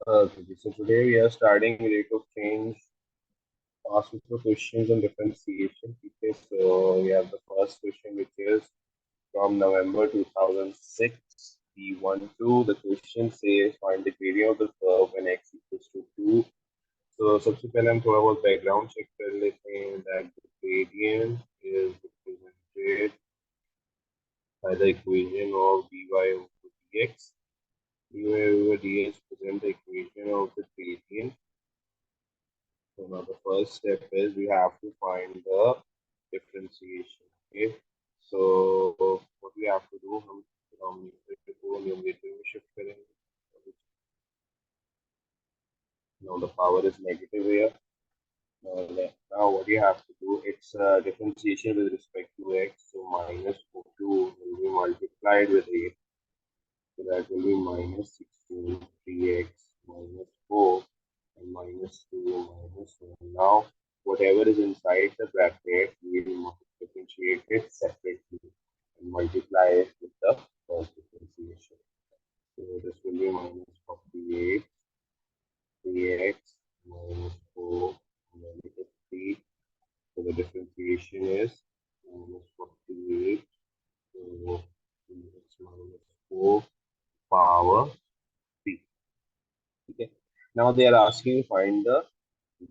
Okay, so today we are starting rate of change, past paper questions and differentiation. Okay, so we have the first question, which is from November 2006, P12. The question says find the gradient of the curve when x equals to 2. So सबसे पहले हम थोड़ा बहुत background check कर लेते हैं that the gradient is represented by the equation of dy over dx. dy over dx present the equation of the gradient. So now the first step is we have to find the differentiation. Okay. So what we have to do, हम denominator को numerator में shift करेंगे. Now the power is negative here. Now what you have to do, it's differentiation with respect to x. So minus 2 will be multiplied with 8. So that will be minus 16, 3x minus 4 and minus 2 minus 1. Now, whatever is inside the bracket, we will differentiate it separately and multiply it with the first differentiation. So this will be minus 48, 3x minus 4 negative 3. So the differentiation is minus 48 over minus 4 power 3. Okay. Now they are asking you to find the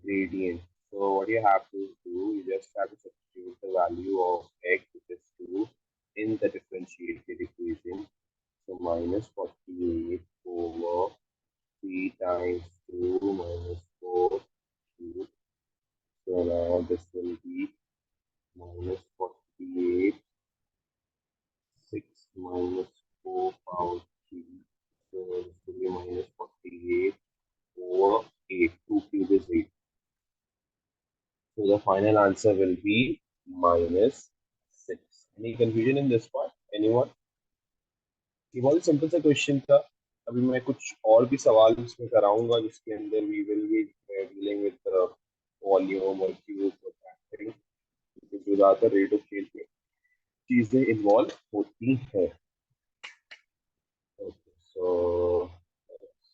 gradient. So what you have to do, you just have to substitute the value of x, which is 2, in the differentiated equation. So minus 48 over 3 times 2 minus 4 cubed. So now this will be minus 48, 6 minus 4 power 3. So this will be minus 48 over 8. 2 cube is 8. So the final answer will be minus 6. Any confusion in this part? Anyone? ये बहुत simple सा question था. अभी मैं कुछ और भी सवाल इसमें कराऊंगा जिसके अंदर we will be dealing with the volume or cube or that thing. जो ज़्यादातर रेट ऑफ चेंज में चीजें इन्वॉल्व होती हैं. Okay, so let's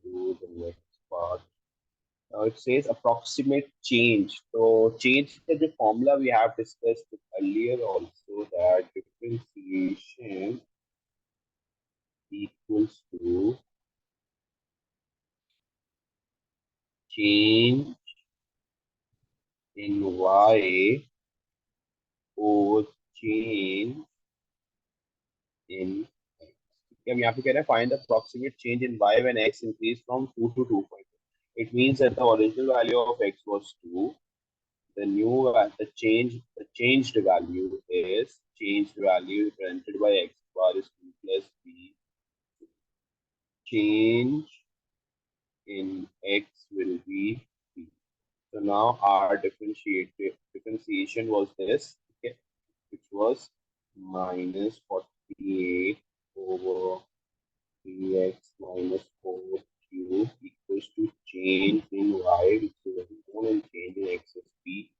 do the next part. Now it says approximate change. So change is the formula we have discussed earlier also, that differentiation equals to change in y over change in x. अब यहाँ पे कह रहे हैं find the approximate change in y when x increased from 2 to 2.2. It means that the original value of x was 2. The changed value is changed value represented by x bar is 2 plus b. Change in x will be b. So now our differentiation was this, okay, which was minus 48 over 3x minus 4 cube equals to change in y, which is known, and change in x is b.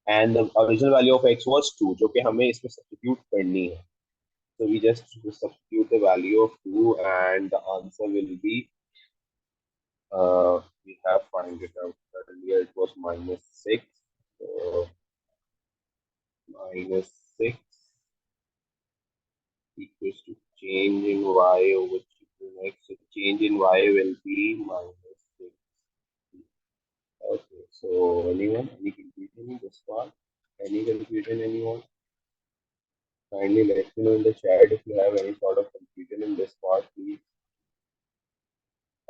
And the original value of x was 2, जो कि हमें इसमें substitute करनी है. So we just substitute the value of 2 and the answer will be, we have find it out earlier, it was minus 6. So minus 6 equals to change in y over change in x. So change in y will be minus 6. Okay, so anyone, any confusion in this part? Any confusion, anyone? Kindly let me know in the chat if you have any sort of confusion in this part, please.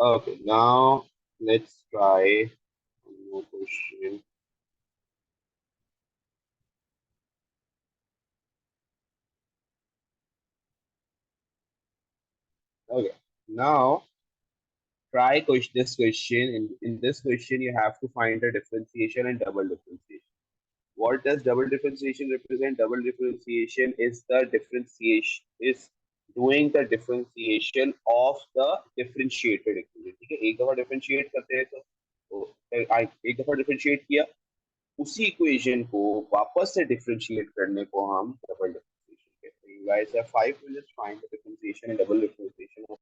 Okay, now let's try one more question. Okay, now try this question. In this question, you have to find the differentiation and double differentiation. What does double differentiation represent? Double differentiation is the differentiation, is doing the differentiation of the differentiated equation. ठीक है, एक दफा differentiate करते हैं तो एक दफा differentiate किया, उसी equation को वापस से differentiate करने को हम double differentiation कहते हैं. You guys have 5 minutes to find the differentiation and double differentiation of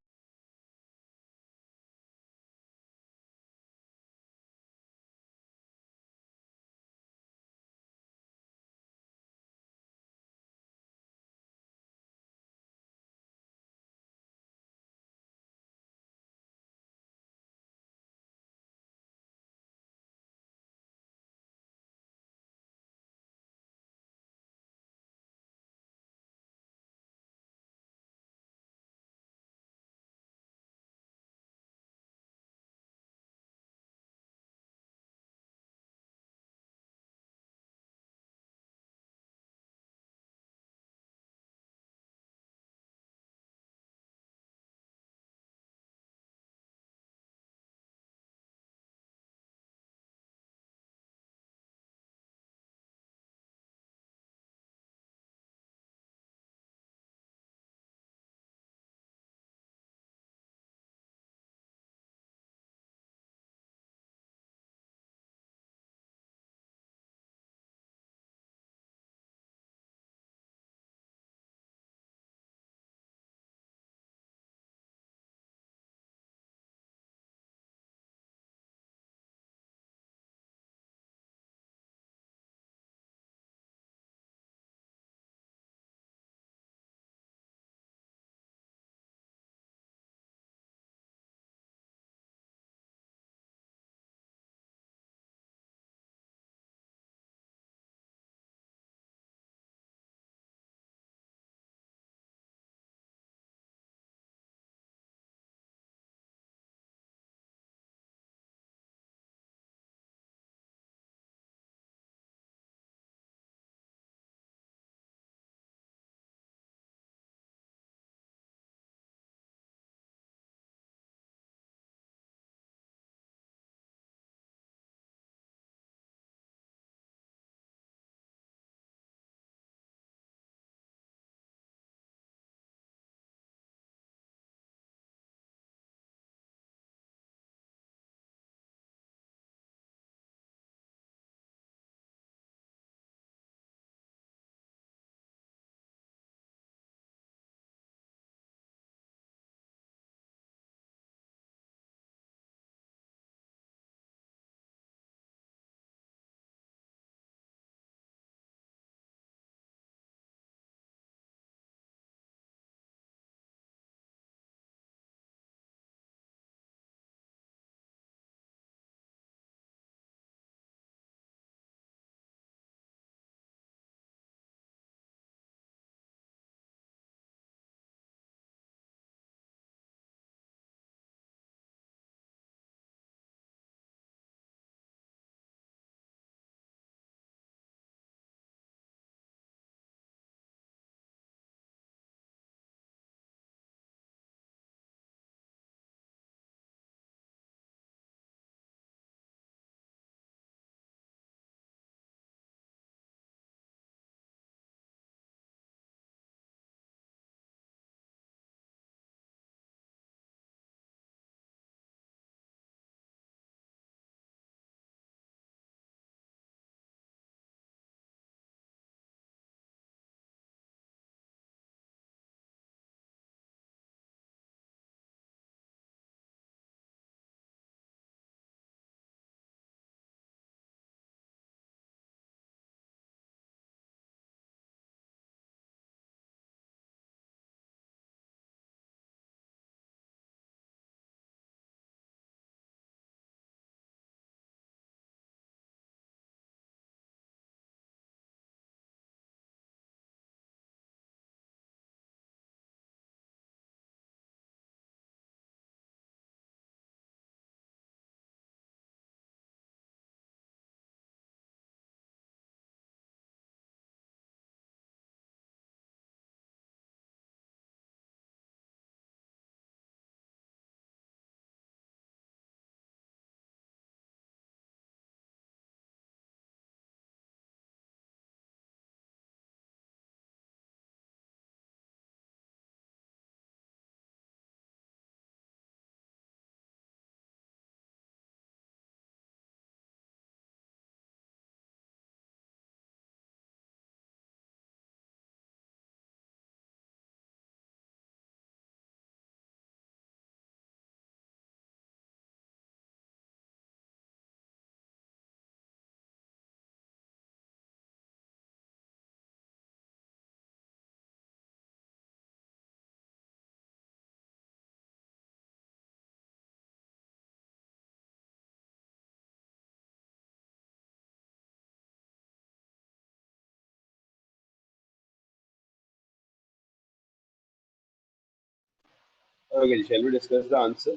Okay, shall we discuss the answer?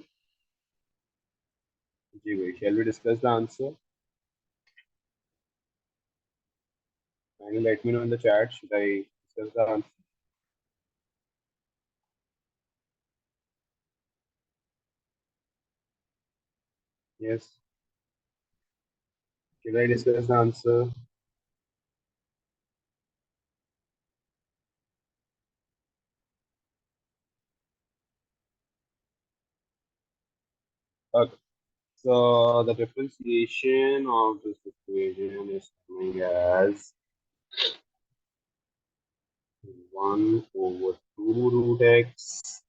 जी भाई, shall we discuss the answer? And let me know in the chat. Should I discuss the answer? Yes. Should I discuss the answer? Okay. So the differentiation of this equation is coming as 1 over 2 root x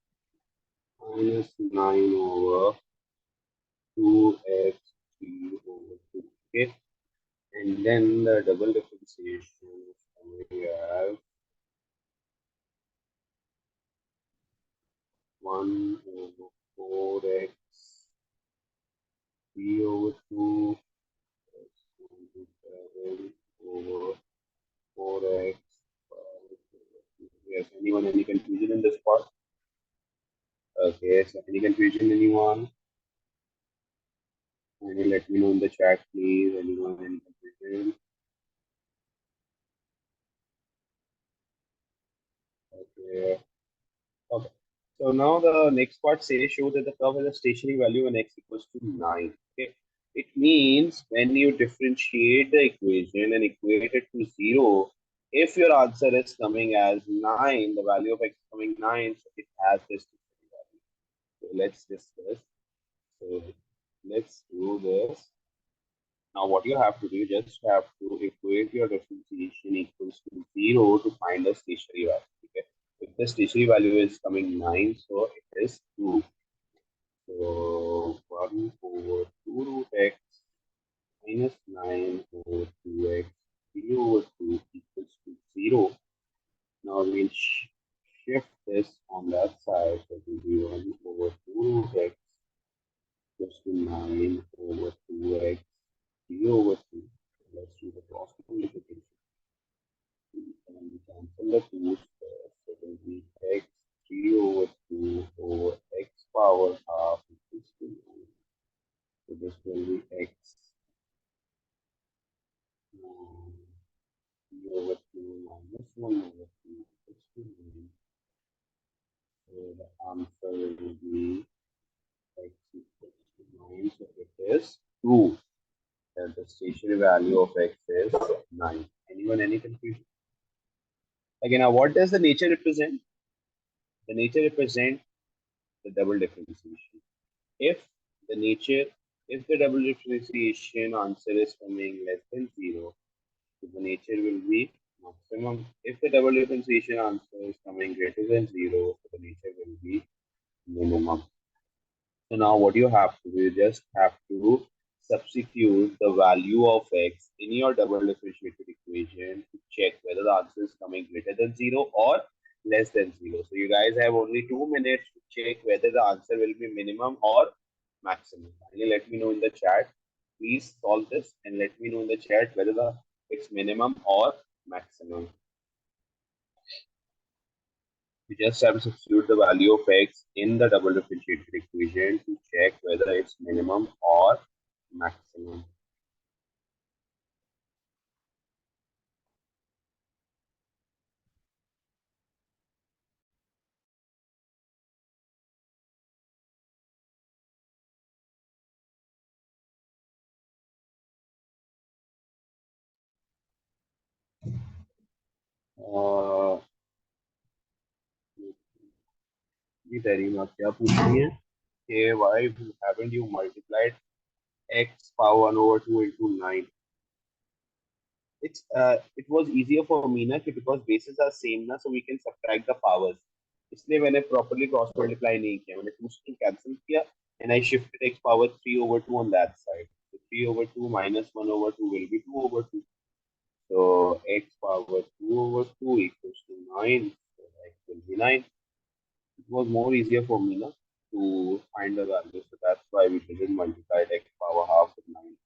minus 9 over 2x 3 over 2. Okay. And then the double differentiation is coming as 1 over 4x 3 over 2 7 over 4x. Yes, anyone, any confusion in this part? Okay, so any confusion, anyone? Can you let me know in the chat, please? Anyone, any confusion? Okay. Okay. So now the next part says show that the curve has a stationary value when x equals to 9. Okay. It means when you differentiate the equation and equate it to 0, if your answer is coming as 9, the value of x is coming 9, so it has this stationary value. So let's discuss. So let's do this. Now what you have to do, you just have to equate your differentiation equals to 0 to find the stationary value. Okay. If the stationary value is coming 9, so it is 2. So 1 over 2 root x minus 9 over 2x 3 over 2 equals to 0. Now we'll shift this on that side. So it will be 1 over 2 root x equals to 9 over 2x 3 over 2. Let's do the cross multiplication. And we cancel the 2's. So it will be x 3 over 2 over x power half equals to 9. So this will be x 3 over 2 minus 1 over 2 equals to 9. So the answer will be x equals to 9. So it is 2. That the stationary value of x is 9. Anyone, any confusion? Again, now what does the nature represent? The nature represents the double differentiation. If the nature, if the double differentiation answer is coming less than 0, so the nature will be maximum. If the double differentiation answer is coming greater than 0, so the nature will be minimum. So now what you have to do, you just have to substitute the value of x in your double differentiated equation to check whether the answer is coming greater than 0 or less than 0. So you guys have only 2 minutes to check whether the answer will be minimum or maximum. Kindly let me know in the chat. Please solve this and let me know in the chat whether it's minimum or maximum. You just have to substitute the value of x in the double differentiated equation to check whether it's minimum or maximum. Uh, ये तरीमा क्या पूछ रही है कि why haven't you multiplied x power 1 over 2 into 9? It was easier for me na कि because bases are same na, so we can subtract the powers. इसलिए मैंने properly cross multiply नहीं किया, मैंने 2 से cancel किया and I shifted x power 3 over 2 on that side. So 3 over 2 minus 1 over 2 will be 2 over 2. So x power 2 over 2 equals to 9. So x will be 9. It was more easier for me na, to find the value. So that's why we didn't multiply x power half with 9.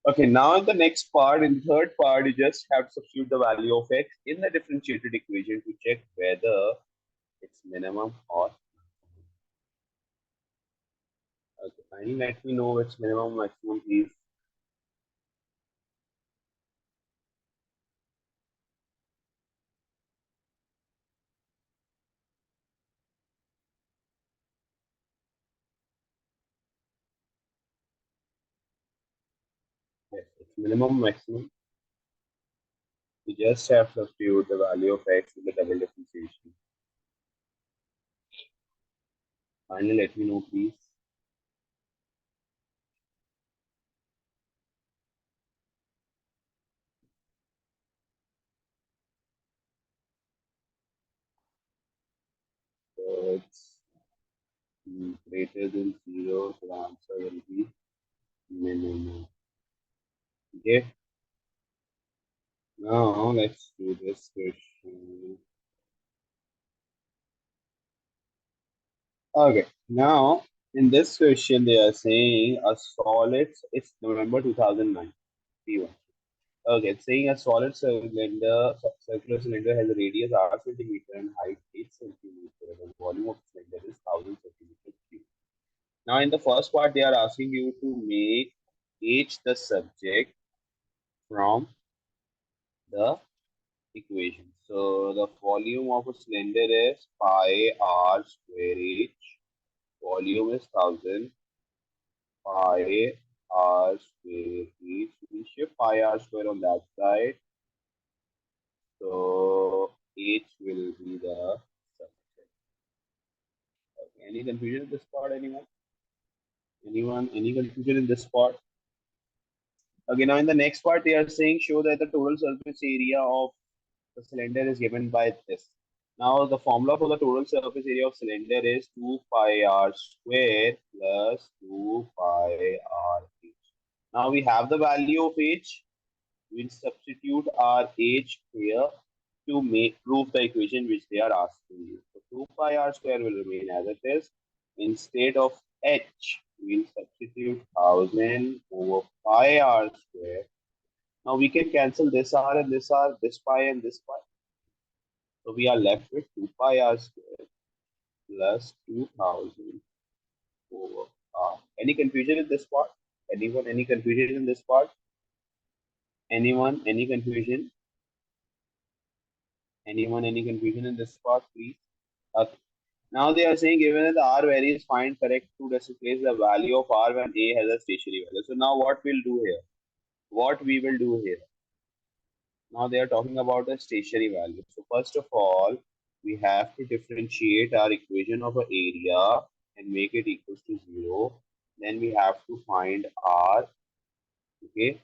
Okay, now in the next part, in the third part, you just have to substitute the value of x in the differentiated equation to check whether it's minimum or maximum. Okay, kindly let me know which minimum maximum please. Yes, it's minimum maximum. We just have to substitute the value of x in the double differentiation. Kindly let me know please. So it's greater than zero, so the answer will be minimum. Okay, now let's do this question. Okay, now in this question they are saying a solid, it's November 2009, P1. Okay, it's saying a solid circular cylinder has a radius r centimeter and height 8 centimeter and the volume of the cylinder is 1000 centimeter cube. Now in the first part they are asking you to make H the subject from the equation. So the volume of a cylinder is pi r square H. Volume is 1000 pi r square H. We shift pi r square on that side. So H will be the subject. Okay. Any confusion in this part? Anyone? Anyone? Any confusion in this part? Okay. Now in the next part, they are saying show that the total surface area of the cylinder is given by this. Now the formula for the total surface area of cylinder is 2 pi r square plus 2 pi r h. Now we have the value of h. We'll substitute our h here to make prove the equation which they are asking you. So 2 pi r square will remain as it is. Instead of h, we'll substitute 1000 over pi r square. Now we can cancel this r and this r, this pi and this pi. So we are left with 2 pi r square plus 2000 over r. Any confusion in this part? Anyone, any confusion in this part? Anyone, any confusion? Anyone, any confusion in this part, please? Okay. Now they are saying given that the R varies, find correct to replace the value of R when A has a stationary value. So now what we'll do here? What we will do here? Now they are talking about the stationary value. So first of all, we have to differentiate our equation of an area and make it equals to 0. Then we have to find R. Okay.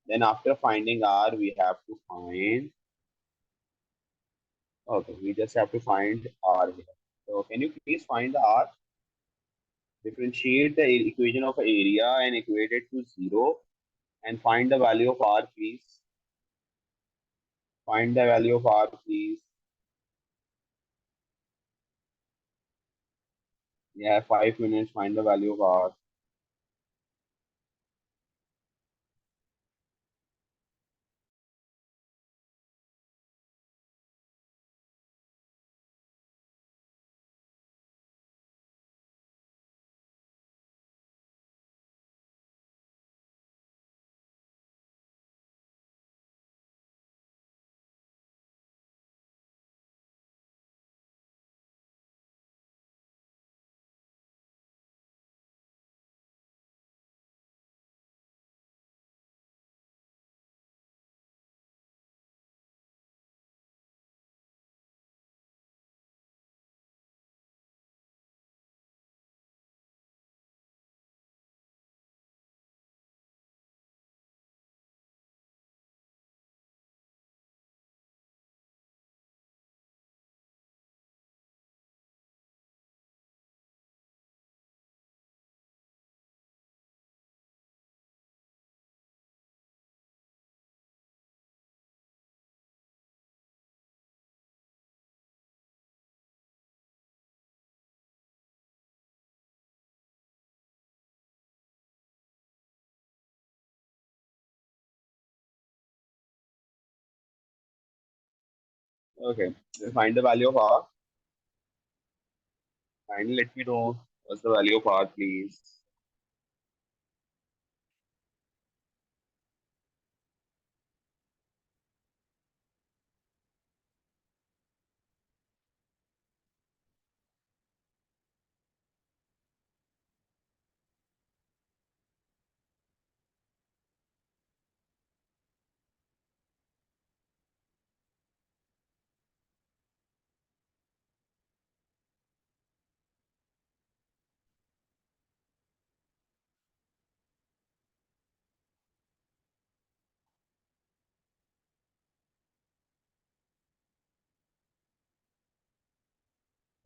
Then after finding R, we have to find, okay, we just have to find R here. So can you please find the R? Differentiate the equation of area and equate it to 0 and find the value of R, please. Find the value of R, please. Yeah, 5 minutes. Find the value of R. Okay. Find the value of R. Kindly let me know what's the value of R, please.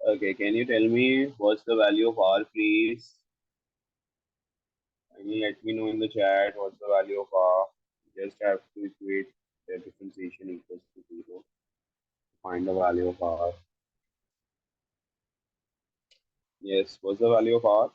Okay, can you tell me what's the value of R, please? Can you let me know in the chat what's the value of R? Just have to equate the differentiation equals to 0. Find the value of R. Yes, what's the value of R?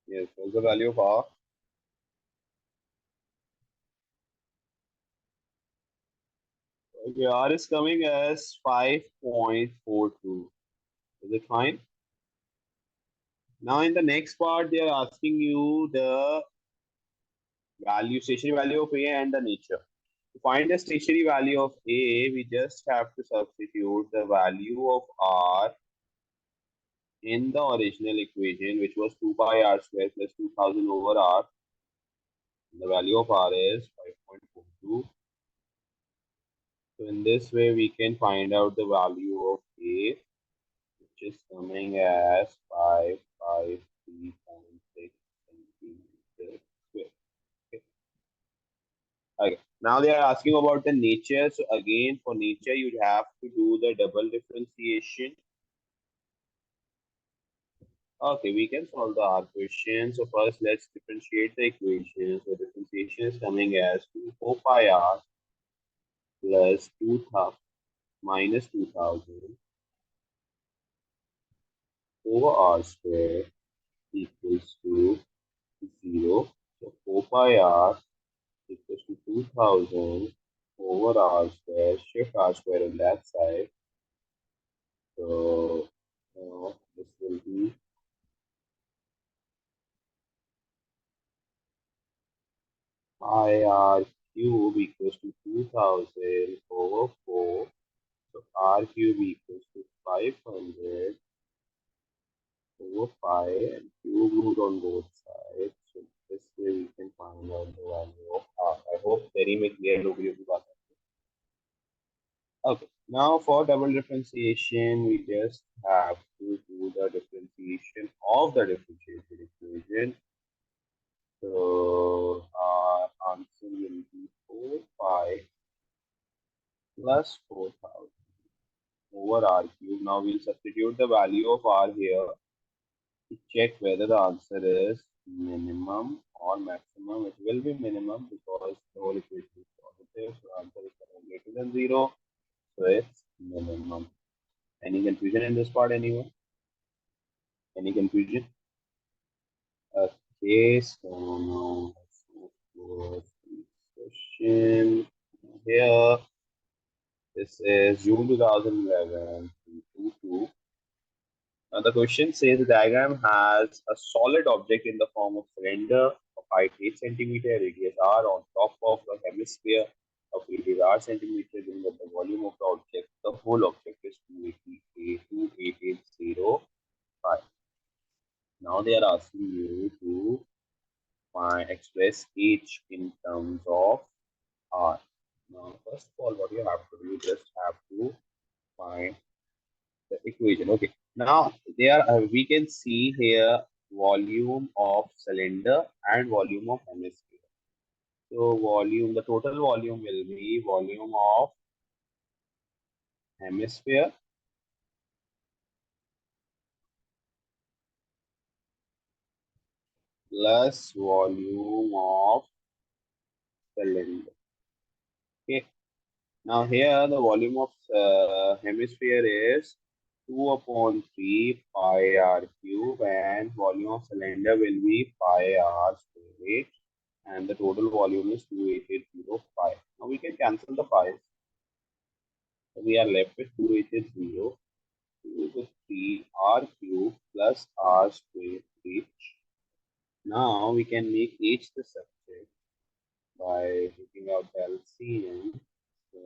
Yes, what's the value of R? Okay, R is coming as 5.42. Is it fine? Now in the next part, they are asking you the value, stationary value of A and the nature. To find the stationary value of A, we just have to substitute the value of R in the original equation, which was 2 pi R square plus 2000 over R. The value of R is 5.42. So in this way, we can find out the value of A, which is coming as 553.6 centimeters square. Okay. Okay. Now they are asking about the nature. So again, for nature, you'd have to do the double differentiation. Okay, we can solve the R question. So first, let's differentiate the equation. So differentiation is coming as 2 4 pi R plus 2000 minus 2000 over R square equals to 0. So 4 pi R equals to 2000 over R square. Shift R square on that side. So this will be pi R cube equals to 2000 over 4. So R cube equals to 500 over 5 and cube root on both sides. So this way we can find out the value of R. I hope very में clear हो गई होगी बात. Okay, now for double differentiation, we just have to do the differentiation of the differentiation equation. So our answer will be 4 pi plus 4000 over R cube. Now we'll substitute the value of R here to check whether the answer is minimum or maximum. It will be minimum because the whole equation is positive. So answer is greater than 0. So it's minimum. Any confusion in this part, anyone? Any confusion? Okay, so now let's move towards the question. Here, this is June 2011, 2. Now the question says the diagram has a solid object in the form of cylinder of height 8 centimeter, radius r on top of a hemisphere of radius r centimeter, given that the volume of the object, the whole object is 288.05. Now they are asking you to express h in terms of r. Now first of all, what you have to do, you just have to find the equation. Okay. Now there we can see here volume of cylinder and volume of hemisphere. So volume, the total volume will be volume of hemisphere plus volume of cylinder. Okay. Now here the volume of hemisphere is 2 upon 3 pi r cube and volume of cylinder will be pi r square and the total volume is 28805. Now we can cancel the pi's. So we are left with 2880 2 with 3 r cube plus r square h. Now we can make h the subject by taking out the LCM. So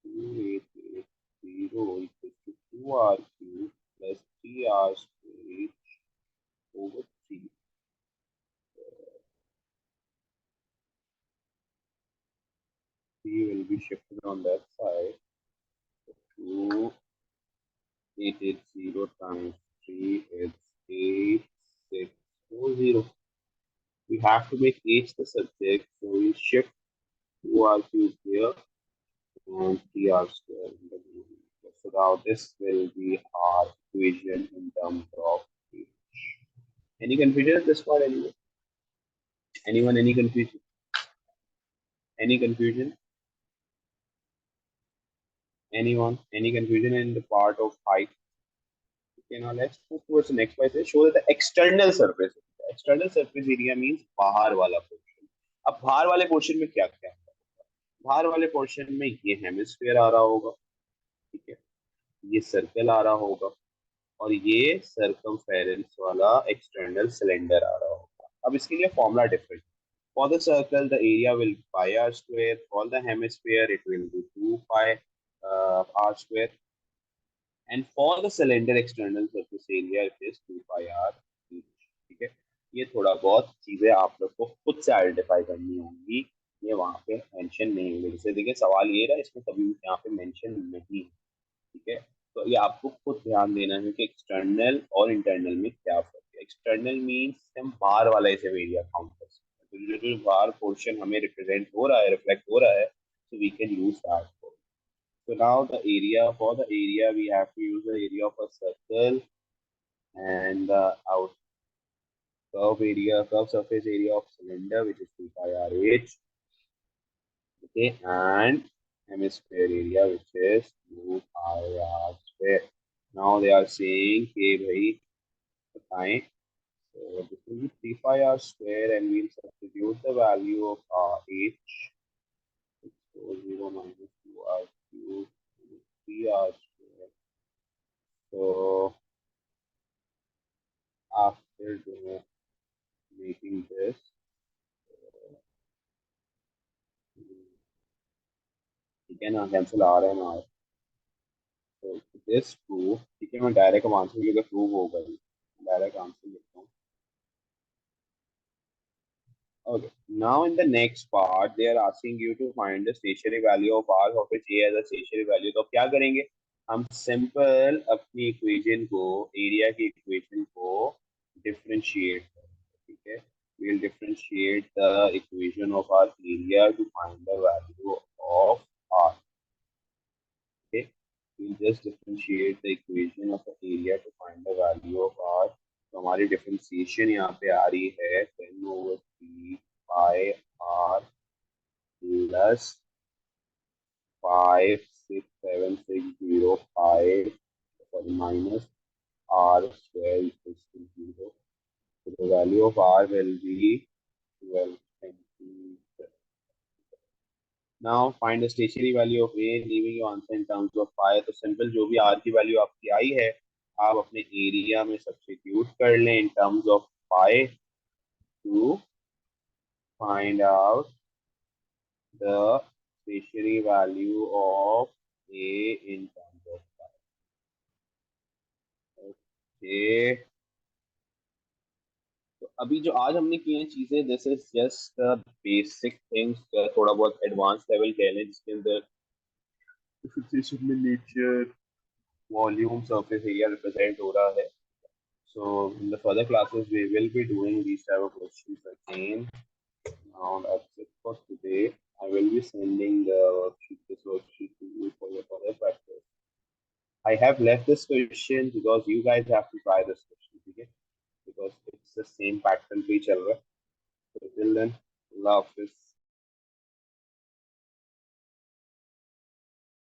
2880 equals to 2r cube plus 3r square over 3. 3 will be shifted on that side. 2, 880 times 3 is 8640. We have to make h the subject, so we shift 2r cube here and 3r square in the middle. So now this will be our equation in terms of h. Any confusion at this part? Anyone? Anyone? Any confusion? Any confusion? Anyone? Any confusion in the part of height? Okay, now let's move towards the next slide. Show that the external surface. External surface area means बाहर वाला portion. अब बाहर वाले portion में क्या क्या है? बाहर वाले portion में ये हेमिस्फीयर आ रहा होगा, ठीक है, ये सर्कल आ रहा होगा और ये सर्कमफेरेंस वाला एक्सटर्नल सिलेंडर आ रहा होगा. अब इसके लिए formula different. For the circle, the area will be pi r square. For the hemisphere, it will be 2 pi r square. And for the cylinder external surface area, it is 2 pi r each. ठीक है, ये थोड़ा बहुत चीजें आप लोग को खुद से आइडेंटिफाई करनी होंगी, ये वहां पे मेंशन नहीं होंगे. जैसे देखिए सवाल ये रहा, इसमें कभी यहाँ पे मेंशन नहीं है. ठीक है, तो ये आपको खुद ध्यान देना है कि एक्सटर्नल और इंटरनल में क्या फर्क है. एक्सटर्नल मीन्स हम बाहर वाला इसे एरिया काउंट कर सकते हैं, तो जो बाहर पोर्शन हमें रिप्रेजेंट हो रहा है, रिफ्लेक्ट हो रहा है, so we can use that. So now the area, for the area we have to use the area of a circle and the out curve surface area of cylinder, which is 2 pi r h. Okay, and hemisphere area, which is 2 pi r square. Now they are saying कि भाई बताएं. So this will be 3 pi r square and we'll substitute the value of h. So 0 minus 2r cube 3r square. So after making this, ठीक है ना, cancel आ रहे हैं ना. तो दिस प्रूव, ठीक है, मैं डायरेक्ट आंसर लेकर प्रूव होगा ही, डायरेक्ट आंसर लिखता हूँ. Okay, now in the next part they are asking you to find the stationary value of r of which a as a stationary value. तो क्या करेंगे हम, सिंपल अपनी इक्वेशन को, एरिया की इक्वेशन को डिफरेंशिएट करेंगे. ठीक है, we'll differentiate the equation of our area to find the value of r. Okay, we'll just differentiate the equation of the area to find the value of r. तो हमारी differentiation यहाँ पे आ रही है 10/3 pi r plus 56760 sorry minus r square equals to 0. So the value of r will be 1220. Now find the stationary value of a, leaving your answer in terms of pi. तो simple जो भी r की value आपकी आई है, आप अपने area में substitute कर लें in terms of pi to find out the stationary value of a in terms of pi. Okay. तो अभी जो आज हमने किए हैं चीजें, this is just basic things, थोड़ा बहुत एडवांस लेवल कह लें, जिसके अंदर डिफरेंशिएशन में nature, volume, surface area represent हो रहा है. So in the further classes we will be doing these type of questions again. Now that's it for today. I will be sending the worksheet, this worksheet to you for your further practice. I have left this question because you guys have to try this question, okay? Because it's the same pattern पे चल रहा है. So till then, Allah Hafiz.